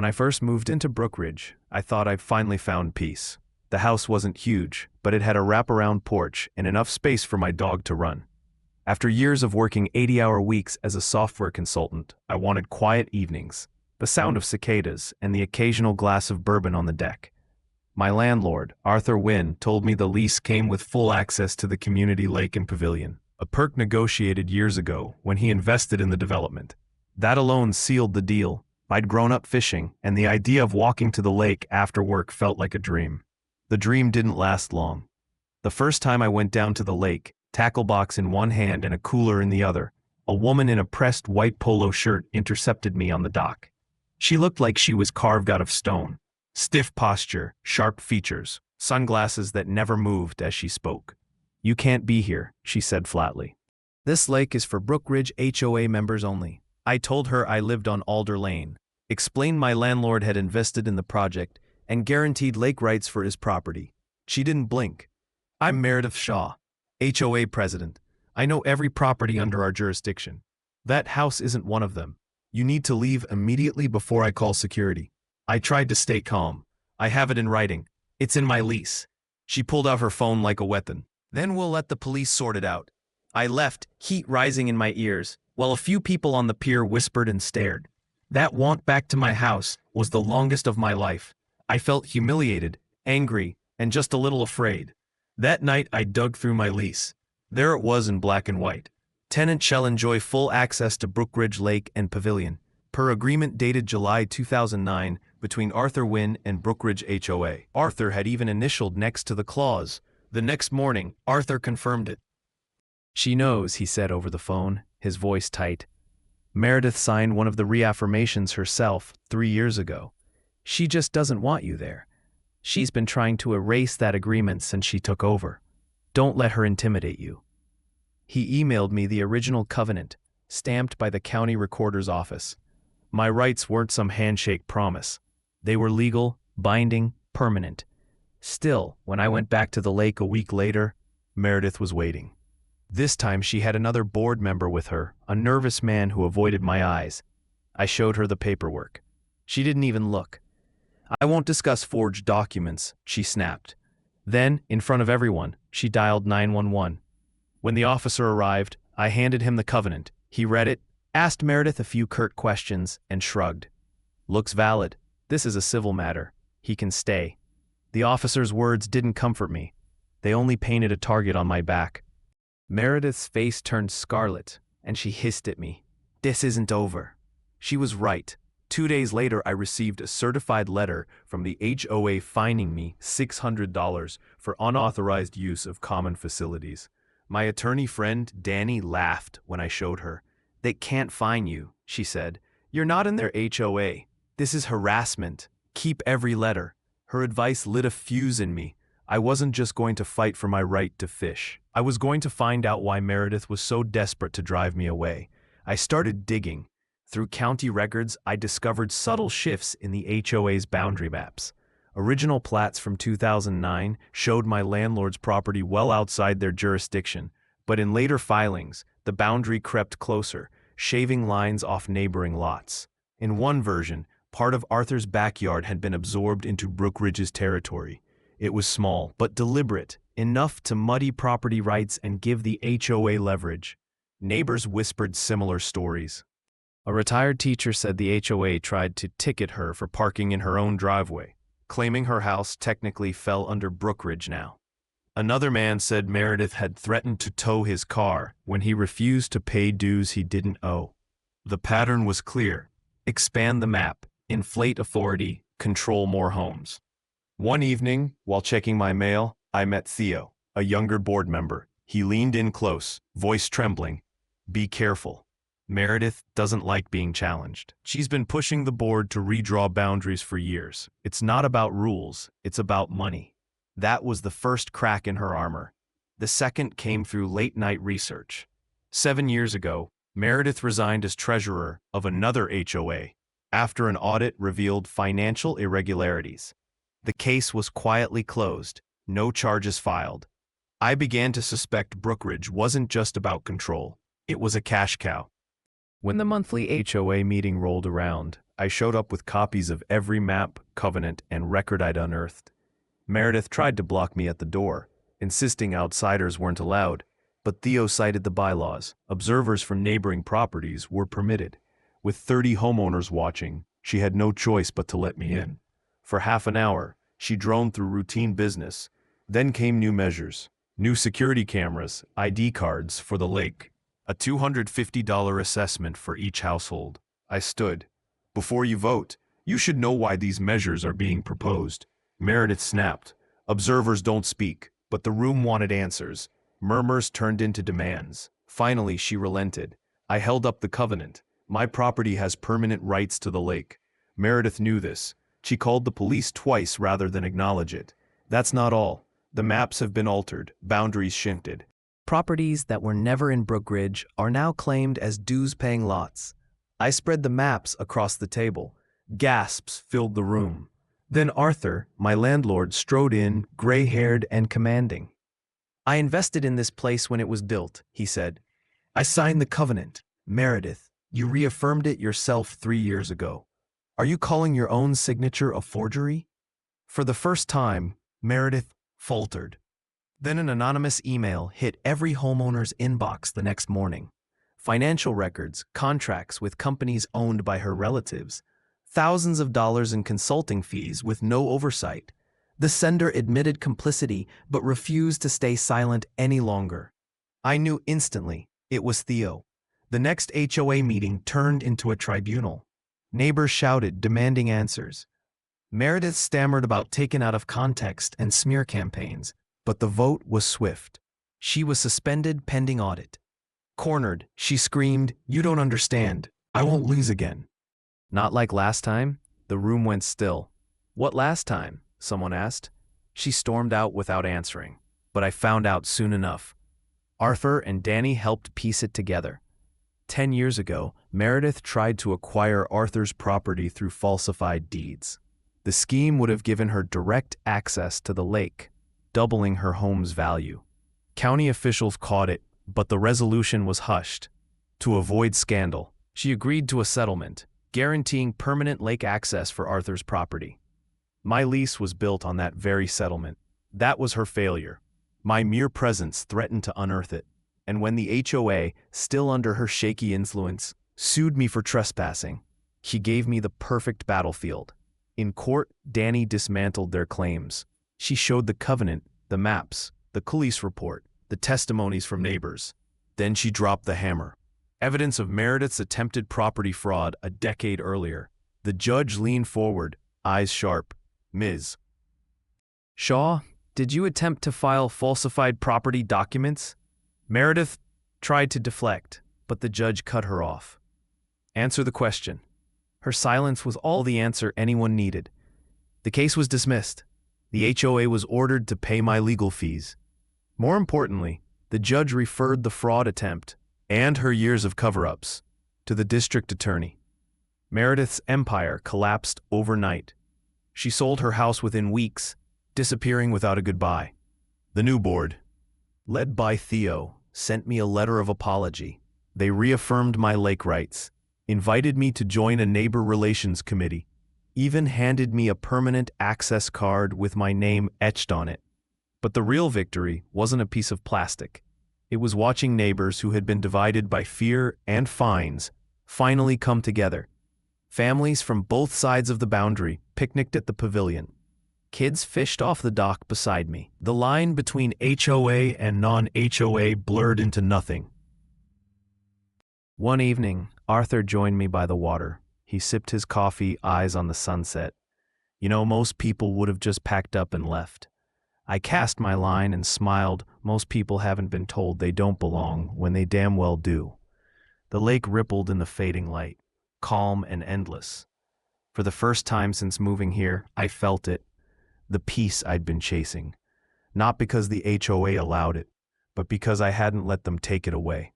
When I first moved into Brookridge, I thought I'd finally found peace. The house wasn't huge, but it had a wraparound porch and enough space for my dog to run. After years of working 80-hour weeks as a software consultant, I wanted quiet evenings, the sound of cicadas, and the occasional glass of bourbon on the deck. My landlord, Arthur Wynne, told me the lease came with full access to the community lake and pavilion, a perk negotiated years ago when he invested in the development. That alone sealed the deal. I'd grown up fishing, and the idea of walking to the lake after work felt like a dream. The dream didn't last long. The first time I went down to the lake, tackle box in one hand and a cooler in the other, a woman in a pressed white polo shirt intercepted me on the dock. She looked like she was carved out of stone. Stiff posture, sharp features, sunglasses that never moved as she spoke. "You can't be here," she said flatly. "This lake is for Brookridge HOA members only." I told her I lived on Alder Lane, explained my landlord had invested in the project, and guaranteed lake rights for his property. She didn't blink. "I'm Meredith Shaw, HOA president. I know every property under our jurisdiction. That house isn't one of them. You need to leave immediately before I call security." I tried to stay calm. "I have it in writing. It's in my lease." She pulled out her phone like a weapon. "Then we'll let the police sort it out." I left, heat rising in my ears, while a few people on the pier whispered and stared. That walk back to my house was the longest of my life. I felt humiliated, angry, and just a little afraid. That night I dug through my lease. There it was in black and white. Tenant shall enjoy full access to Brookridge Lake and Pavilion, per agreement dated July 2009 between Arthur Wynne and Brookridge HOA. Arthur had even initialed next to the clause. The next morning, Arthur confirmed it. "She knows," he said over the phone, his voice tight. "Meredith signed one of the reaffirmations herself 3 years ago. She just doesn't want you there. She's been trying to erase that agreement since she took over. Don't let her intimidate you." He emailed me the original covenant, stamped by the county recorder's office. My rights weren't some handshake promise. They were legal, binding, permanent. Still, when I went back to the lake a week later, Meredith was waiting. This time she had another board member with her, a nervous man who avoided my eyes. I showed her the paperwork. She didn't even look. "I won't discuss forged documents," she snapped. Then, in front of everyone, she dialed 911. When the officer arrived, I handed him the covenant. He read it, asked Meredith a few curt questions, and shrugged. "Looks valid. This is a civil matter. He can stay." The officer's words didn't comfort me. They only painted a target on my back. Meredith's face turned scarlet, and she hissed at me. "This isn't over." She was right. 2 days later, I received a certified letter from the HOA fining me $600 for unauthorized use of common facilities. My attorney friend, Danny, laughed when I showed her. "They can't fine you," she said. "You're not in their HOA. This is harassment. Keep every letter." Her advice lit a fuse in me. I wasn't just going to fight for my right to fish. I was going to find out why Meredith was so desperate to drive me away. I started digging. Through county records, I discovered subtle shifts in the HOA's boundary maps. Original plats from 2009 showed my landlord's property well outside their jurisdiction, but in later filings, the boundary crept closer, shaving lines off neighboring lots. In one version, part of Arthur's backyard had been absorbed into Brookridge's territory. It was small, but deliberate, enough to muddy property rights and give the HOA leverage. Neighbors whispered similar stories. A retired teacher said the HOA tried to ticket her for parking in her own driveway, claiming her house technically fell under Brookridge now. Another man said Meredith had threatened to tow his car when he refused to pay dues he didn't owe. The pattern was clear. Expand the map, inflate authority, control more homes. One evening, while checking my mail, I met Theo, a younger board member. He leaned in close, voice trembling. "Be careful. Meredith doesn't like being challenged. She's been pushing the board to redraw boundaries for years. It's not about rules, it's about money." That was the first crack in her armor. The second came through late-night research. 7 years ago, Meredith resigned as treasurer of another HOA after an audit revealed financial irregularities. The case was quietly closed, no charges filed. I began to suspect Brookridge wasn't just about control. It was a cash cow. When the monthly HOA meeting rolled around, I showed up with copies of every map, covenant, and record I'd unearthed. Meredith tried to block me at the door, insisting outsiders weren't allowed, but Theo cited the bylaws. Observers from neighboring properties were permitted. With 30 homeowners watching, she had no choice but to let me in. For half an hour, she droned through routine business. Then came new measures. New security cameras, ID cards for the lake, a $250 assessment for each household. I stood. Before you vote, you should know why these measures are being proposed. Meredith snapped. Observers don't speak, but the room wanted answers. Murmurs turned into demands. Finally, she relented. I held up the covenant. My property has permanent rights to the lake. Meredith knew this. She called the police twice rather than acknowledge it. That's not all. The maps have been altered, boundaries shifted. Properties that were never in Brookridge are now claimed as dues-paying lots. I spread the maps across the table. Gasps filled the room. Then Arthur, my landlord, strode in, gray-haired and commanding. I invested in this place when it was built, he said. I signed the covenant. Meredith, you reaffirmed it yourself 3 years ago. Are you calling your own signature a forgery? For the first time, Meredith faltered. Then an anonymous email hit every homeowner's inbox the next morning. Financial records, contracts with companies owned by her relatives, thousands of dollars in consulting fees with no oversight. The sender admitted complicity but refused to stay silent any longer. I knew instantly it was Theo. The next HOA meeting turned into a tribunal. Neighbors shouted, demanding answers. Meredith stammered about taken out of context and smear campaigns, but the vote was swift. She was suspended pending audit. Cornered, she screamed, "You don't understand. I won't lose again." Not like last time. The room went still. What last time? Someone asked. She stormed out without answering, but I found out soon enough. Arthur and Danny helped piece it together. 10 years ago, Meredith tried to acquire Arthur's property through falsified deeds. The scheme would have given her direct access to the lake, doubling her home's value. County officials caught it, but the resolution was hushed. To avoid scandal, she agreed to a settlement, guaranteeing permanent lake access for Arthur's property. My lease was built on that very settlement. That was her failure. My mere presence threatened to unearth it. And when the HOA, still under her shaky influence, sued me for trespassing, she gave me the perfect battlefield. In court, Danny dismantled their claims. She showed the covenant, the maps, the police report, the testimonies from neighbors. Then she dropped the hammer. Evidence of Meredith's attempted property fraud a decade earlier. The judge leaned forward, eyes sharp. Ms. Shaw, did you attempt to file falsified property documents? Meredith tried to deflect, but the judge cut her off. Answer the question. Her silence was all the answer anyone needed. The case was dismissed. The HOA was ordered to pay my legal fees. More importantly, the judge referred the fraud attempt and her years of cover-ups to the district attorney. Meredith's empire collapsed overnight. She sold her house within weeks, disappearing without a goodbye. The new board, led by Theo, sent me a letter of apology. They reaffirmed my lake rights, invited me to join a neighbor relations committee, even handed me a permanent access card with my name etched on it. But the real victory wasn't a piece of plastic. It was watching neighbors who had been divided by fear and fines finally come together. Families from both sides of the boundary picnicked at the pavilion. Kids fished off the dock beside me. The line between HOA and non-HOA blurred into nothing. One evening, Arthur joined me by the water. He sipped his coffee, eyes on the sunset. You know, most people would have just packed up and left. I cast my line and smiled. Most people haven't been told they don't belong when they damn well do. The lake rippled in the fading light, calm and endless. For the first time since moving here, I felt it. The peace I'd been chasing. Not because the HOA allowed it, but because I hadn't let them take it away.